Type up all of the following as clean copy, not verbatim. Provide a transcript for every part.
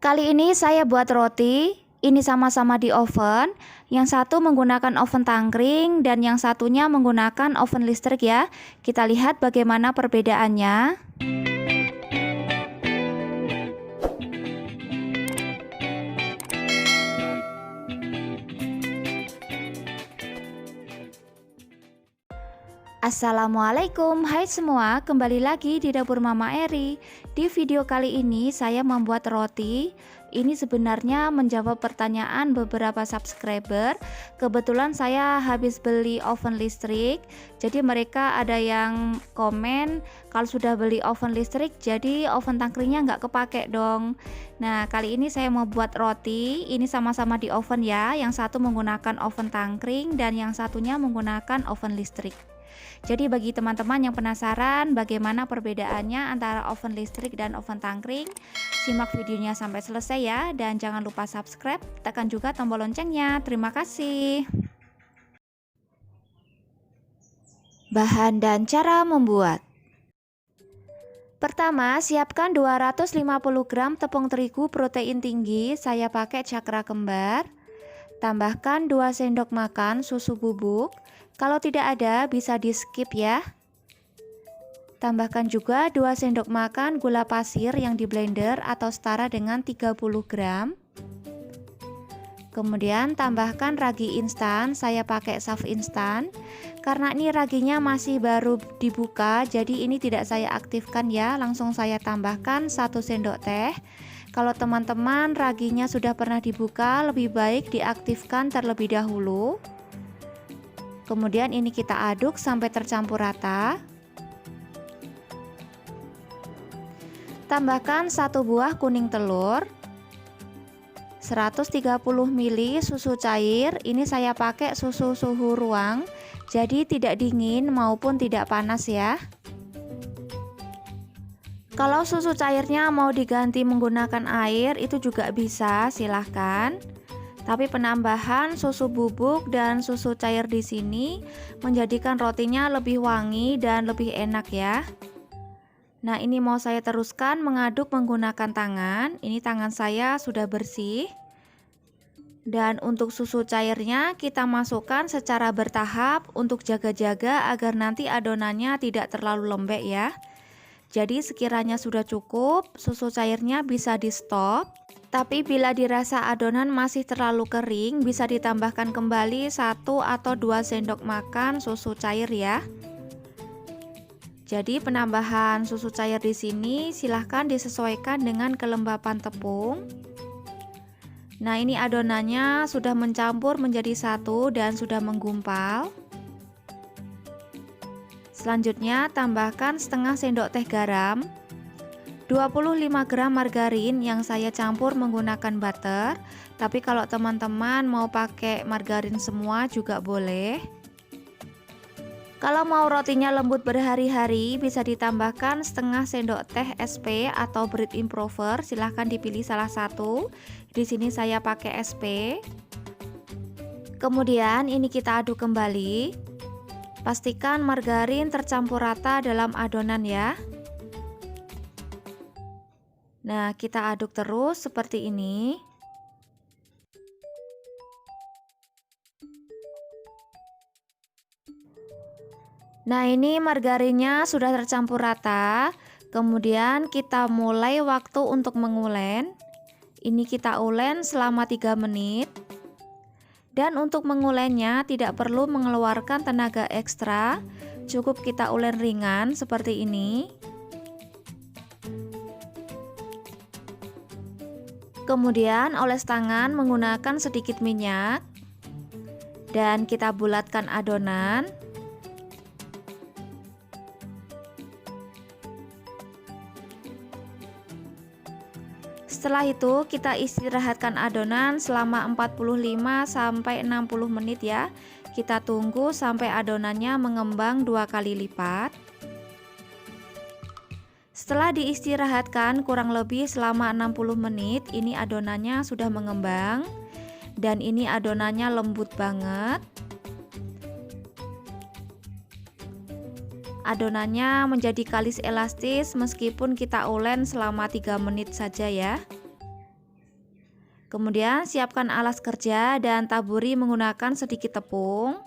Kali ini saya buat roti, ini sama-sama di oven. Yang satu menggunakan oven tangkring dan yang satunya menggunakan oven listrik ya. Kita lihat bagaimana perbedaannya. Assalamualaikum, hai semua, kembali lagi di dapur Mama Eri. Di video kali ini saya membuat roti. Ini sebenarnya menjawab pertanyaan beberapa subscriber. Kebetulan saya habis beli oven listrik, jadi mereka ada yang komen kalau sudah beli oven listrik jadi oven tangkringnya nggak kepake dong. Nah, kali ini saya mau buat roti. Ini sama-sama di oven ya, yang satu menggunakan oven tangkring dan yang satunya menggunakan oven listrik. Jadi bagi teman-teman yang penasaran bagaimana perbedaannya antara oven listrik dan oven tangkring, simak videonya sampai selesai ya, dan jangan lupa subscribe, tekan juga tombol loncengnya. Terima kasih. Bahan dan cara membuat. Pertama, siapkan 250 gram tepung terigu protein tinggi, saya pakai cakra kembar. Tambahkan 2 sendok makan susu bubuk. Kalau tidak ada bisa di skip ya. Tambahkan juga 2 sendok makan gula pasir yang di blender atau setara dengan 30 gram. Kemudian tambahkan ragi instan, saya pakai Saaf instan. Karena ini raginya masih baru dibuka, jadi ini tidak saya aktifkan ya, langsung saya tambahkan 1 sendok teh. Kalau teman-teman raginya sudah pernah dibuka, lebih baik diaktifkan terlebih dahulu. Kemudian ini kita aduk sampai tercampur rata. Tambahkan 1 buah kuning telur, 130 ml susu cair. Ini saya pakai susu suhu ruang, jadi tidak dingin maupun tidak panas ya. Kalau susu cairnya mau diganti menggunakan air itu juga bisa, silahkan. Tapi penambahan susu bubuk dan susu cair di sini menjadikan rotinya lebih wangi dan lebih enak ya. Nah, ini mau saya teruskan mengaduk menggunakan tangan. Ini tangan saya sudah bersih. Dan untuk susu cairnya kita masukkan secara bertahap untuk jaga-jaga agar nanti adonannya tidak terlalu lembek ya. Jadi sekiranya sudah cukup, susu cairnya bisa di stop. Tapi bila dirasa adonan masih terlalu kering, bisa ditambahkan kembali 1 atau 2 sendok makan susu cair ya. Jadi penambahan susu cair di sini silahkan disesuaikan dengan kelembapan tepung. Nah, ini adonannya sudah mencampur menjadi satu dan sudah menggumpal. Selanjutnya tambahkan setengah sendok teh garam, 25 gram margarin yang saya campur menggunakan butter. Tapi kalau teman-teman mau pakai margarin semua juga boleh. Kalau mau rotinya lembut berhari-hari bisa ditambahkan setengah sendok teh SP atau bread improver, silahkan dipilih salah satu. Di sini saya pakai SP. Kemudian ini kita aduk kembali. Pastikan margarin tercampur rata dalam adonan ya. Nah, kita aduk terus seperti ini. Nah, ini margarinnya sudah tercampur rata. Kemudian kita mulai waktu untuk mengulen. Ini kita ulen selama 3 menit. Dan untuk mengulennya tidak perlu mengeluarkan tenaga ekstra, cukup kita ulen ringan seperti ini. Kemudian oles tangan menggunakan sedikit minyak dan kita bulatkan adonan. Setelah itu kita istirahatkan adonan selama 45 sampai 60 menit ya. Kita tunggu sampai adonannya mengembang 2 kali lipat. Setelah diistirahatkan kurang lebih selama 60 menit, ini adonannya sudah mengembang dan ini adonannya lembut banget. Adonannya menjadi kalis elastis meskipun kita ulen selama 3 menit saja ya. Kemudian siapkan alas kerja dan taburi menggunakan sedikit tepung.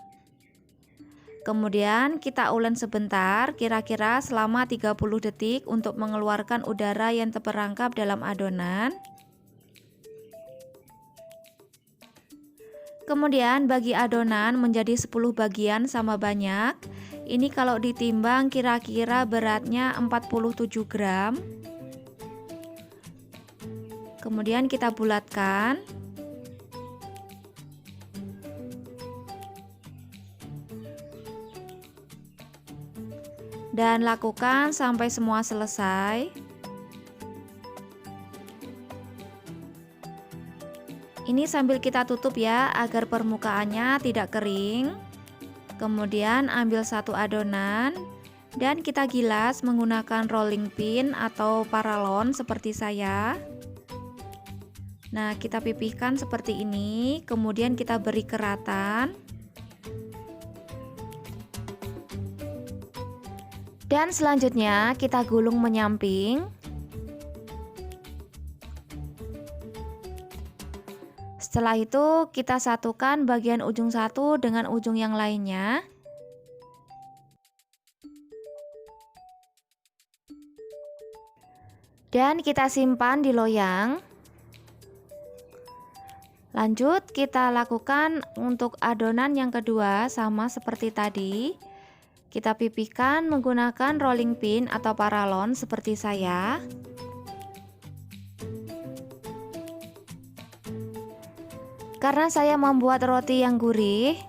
Kemudian kita ulek sebentar, kira-kira selama 30 detik untuk mengeluarkan udara yang terperangkap dalam adonan. Kemudian bagi adonan menjadi 10 bagian sama banyak. Ini kalau ditimbang kira-kira beratnya 47 gram. Kemudian kita bulatkan. Dan lakukan sampai semua selesai. Ini sambil kita tutup ya, agar permukaannya tidak kering. Kemudian ambil satu adonan dan kita gilas menggunakan rolling pin atau paralon seperti saya. Nah, kita pipihkan seperti ini, kemudian kita beri keratan. Dan selanjutnya kita gulung menyamping. Setelah itu kita satukan bagian ujung satu dengan ujung yang lainnya. Dan kita simpan di loyang. Lanjut kita lakukan untuk adonan yang kedua sama seperti tadi. Kita pipihkan menggunakan rolling pin atau paralon seperti saya. Karena saya membuat roti yang gurih,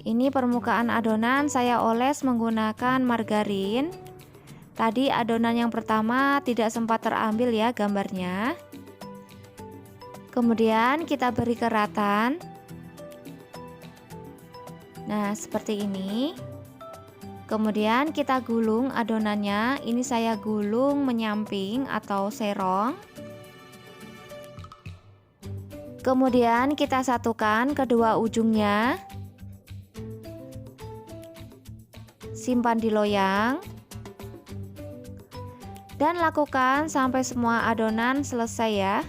ini permukaan adonan saya oles menggunakan margarin. Tadi adonan yang pertama tidak sempat terambil ya gambarnya. Kemudian kita beri keratan. Nah, seperti ini. Kemudian kita gulung adonannya. Ini saya gulung menyamping atau serong. Kemudian kita satukan kedua ujungnya. Simpan di loyang. Dan lakukan sampai semua adonan selesai ya.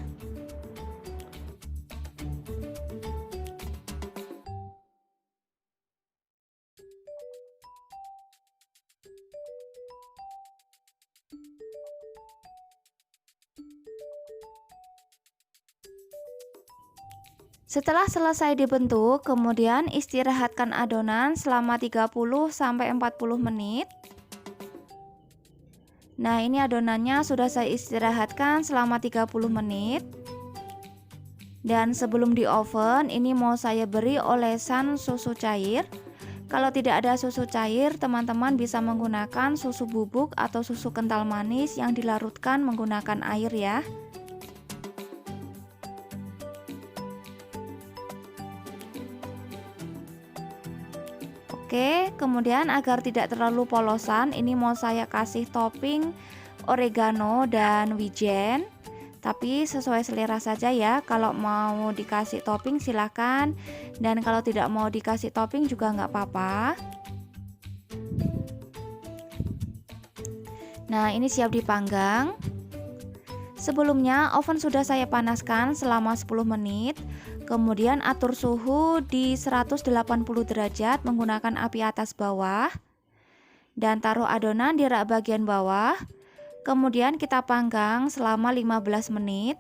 Setelah selesai dibentuk, kemudian istirahatkan adonan selama 30-40 menit. Nah, ini adonannya sudah saya istirahatkan selama 30 menit. Dan sebelum di oven, ini mau saya beri olesan susu cair. Kalau tidak ada susu cair, teman-teman bisa menggunakan susu bubuk atau susu kental manis yang dilarutkan menggunakan air ya. Oke, kemudian agar tidak terlalu polosan, ini mau saya kasih topping oregano dan wijen. Tapi sesuai selera saja ya, kalau mau dikasih topping silahkan. Dan kalau tidak mau dikasih topping juga nggak apa-apa. Nah, ini siap dipanggang. Sebelumnya oven sudah saya panaskan selama 10 menit. Kemudian atur suhu di 180 derajat menggunakan api atas bawah. Dan taruh adonan di rak bagian bawah. Kemudian kita panggang selama 15 menit.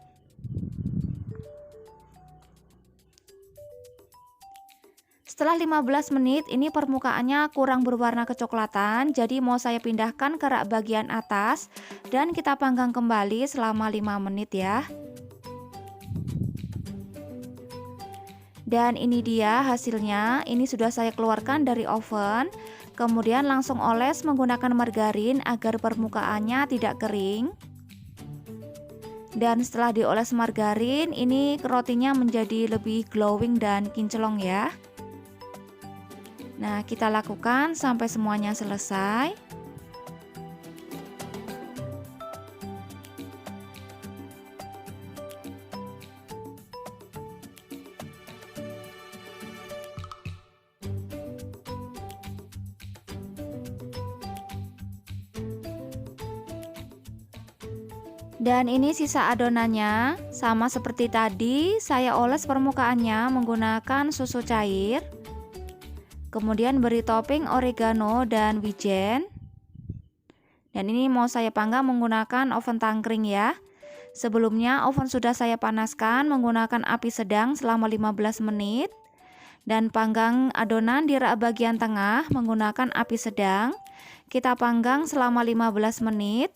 Setelah 15 menit ini permukaannya kurang berwarna kecoklatan. Jadi mau saya pindahkan ke rak bagian atas. Dan kita panggang kembali selama 5 menit ya. Dan ini dia hasilnya. Ini sudah saya keluarkan dari oven. Kemudian langsung oles menggunakan margarin agar permukaannya tidak kering. Dan setelah dioles margarin, ini rotinya menjadi lebih glowing dan kinclong ya. Nah, kita lakukan sampai semuanya selesai. Dan ini sisa adonannya, sama seperti tadi, saya oles permukaannya menggunakan susu cair. Kemudian beri topping oregano dan wijen. Dan ini mau saya panggang menggunakan oven tangkring ya. Sebelumnya oven sudah saya panaskan menggunakan api sedang selama 15 menit. Dan panggang adonan di rak bagian tengah menggunakan api sedang. Kita panggang selama 15 menit.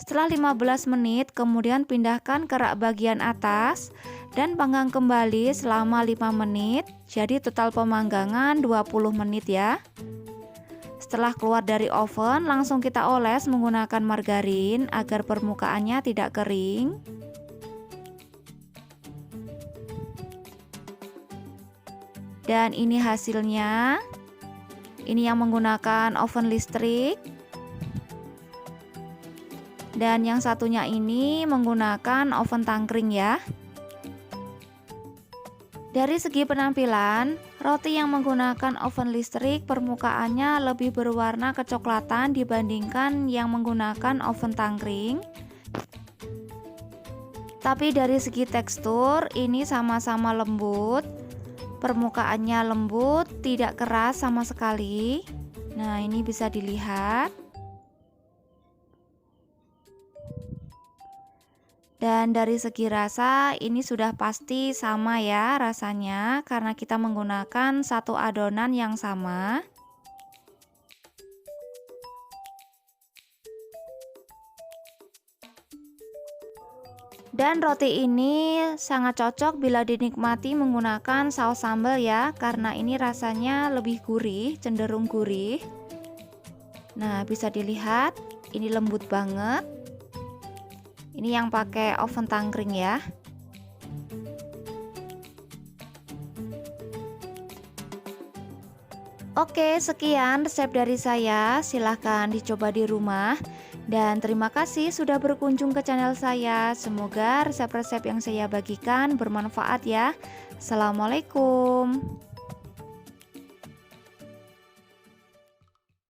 Setelah 15 menit, kemudian pindahkan ke rak bagian atas dan panggang kembali selama 5 menit. Jadi total pemanggangan 20 menit ya. Setelah keluar dari oven, langsung kita oles menggunakan margarin agar permukaannya tidak kering. Dan ini hasilnya. Ini yang menggunakan oven listrik. Dan yang satunya ini menggunakan oven tangkring ya. Dari segi penampilan, roti yang menggunakan oven listrik permukaannya lebih berwarna kecoklatan dibandingkan yang menggunakan oven tangkring. Tapi dari segi tekstur ini sama-sama lembut. Permukaannya lembut, tidak keras sama sekali. Nah, ini bisa dilihat. Dan dari segi rasa ini sudah pasti sama ya rasanya karena kita menggunakan satu adonan yang sama. Dan roti ini sangat cocok bila dinikmati menggunakan saus sambal ya, karena ini rasanya lebih gurih, cenderung gurih. Nah, bisa dilihat ini lembut banget. Ini yang pakai oven tangkring ya. Oke, sekian resep dari saya. Silahkan dicoba di rumah. Dan terima kasih sudah berkunjung ke channel saya. Semoga resep-resep yang saya bagikan bermanfaat ya. Assalamualaikum.